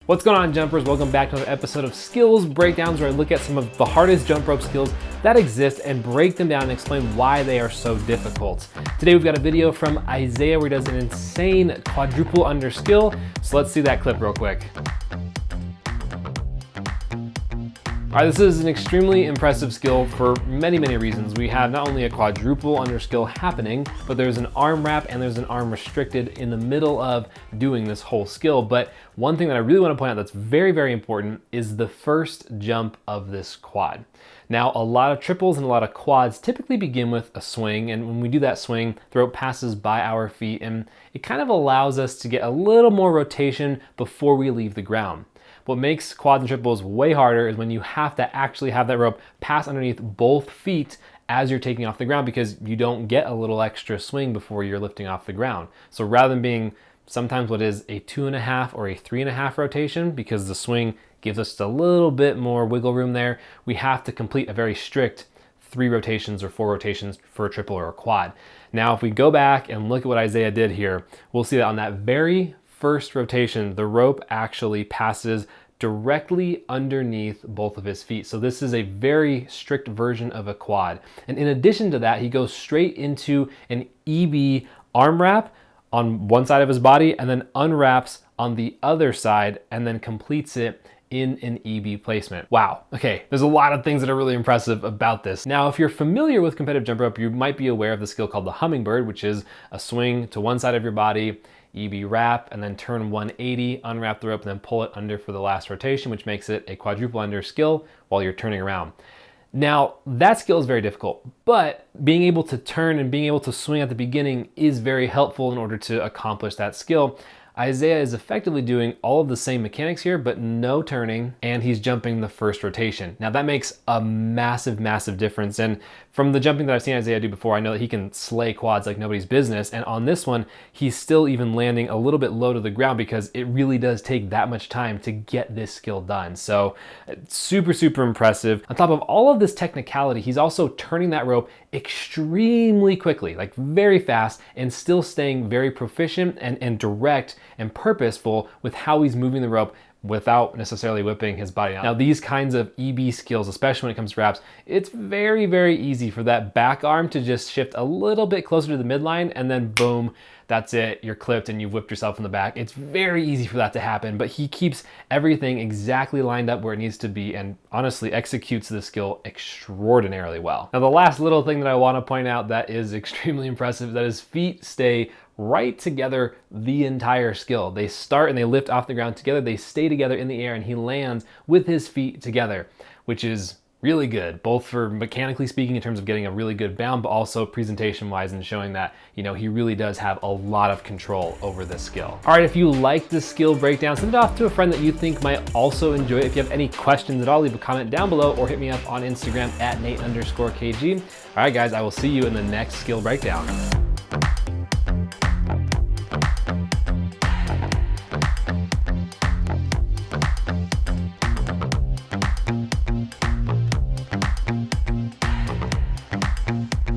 What's going on, jumpers? Welcome back to another episode of Skills Breakdowns, where I look at some of the hardest jump rope skills that exist and break them down and explain why they are so difficult. Today we've got a video from Isaiah where he does an insane quadruple under skill. So let's see that clip real quick. All right, this is an extremely impressive skill for many reasons. We have not only a quadruple under skill happening, but there's an arm wrap and there's an arm restricted in the middle of doing this whole skill. But one thing that I really want to point out that's very important is the first jump of this quad. Now, a lot of triples and a lot of quads typically begin with a swing, and when we do that swing, the rope passes by our feet, and it kind of allows us to get a little more rotation before we leave the ground. What makes quads and triples way harder is when you have to actually have that rope pass underneath both feet as you're taking off the ground, because you don't get a little extra swing before you're lifting off the ground. So rather than being sometimes what is a 2.5 or a 3.5 rotation, because the swing gives us just a little bit more wiggle room there, we have to complete a very strict 3 rotations or 4 rotations for a triple or a quad. Now, if we go back and look at what Isaiah did here, we'll see that on that very first rotation, the rope actually passes directly underneath both of his feet. So this is a very strict version of a quad. And in addition to that, he goes straight into an EB arm wrap on one side of his body and then unwraps on the other side and then completes it in an EB placement. Wow, okay, there's a lot of things that are really impressive about this. Now, if you're familiar with competitive jump rope, you might be aware of the skill called the hummingbird, which is a swing to one side of your body, EB wrap, and then turn 180, unwrap the rope, and then pull it under for the last rotation, which makes it a quadruple under skill while you're turning around. Now, that skill is very difficult, but being able to turn and being able to swing at the beginning is very helpful in order to accomplish that skill. Isaiah is effectively doing all of the same mechanics here, but no turning, and he's jumping the first rotation. Now that makes a massive difference. And from the jumping that I've seen Isaiah do before, I know that he can slay quads like nobody's business. And on this one, he's still even landing a little bit low to the ground because it really does take that much time to get this skill done. So super impressive. On top of all of this technicality, he's also turning that rope extremely quickly, like very fast, and still staying very proficient and direct and purposeful with how he's moving the rope without necessarily whipping his body out. Now, these kinds of EB skills, especially when it comes to wraps, it's very easy for that back arm to just shift a little bit closer to the midline, and then boom, that's it, you're clipped and you've whipped yourself in the back. It's very easy for that to happen, but he keeps everything exactly lined up where it needs to be and honestly executes the skill extraordinarily well. Now, the last little thing that I want to point out that is extremely impressive, that his feet stay right together the entire skill. They start and they lift off the ground together, they stay together in the air, and he lands with his feet together, which is really good, both for mechanically speaking in terms of getting a really good bound, but also presentation wise and showing that, you know, he really does have a lot of control over this skill. All right, if you like this skill breakdown, send it off to a friend that you think might also enjoy it. If you have any questions at all, leave a comment down below or hit me up on Instagram at Nate_KG. All right, guys, I will see you in the next skill breakdown.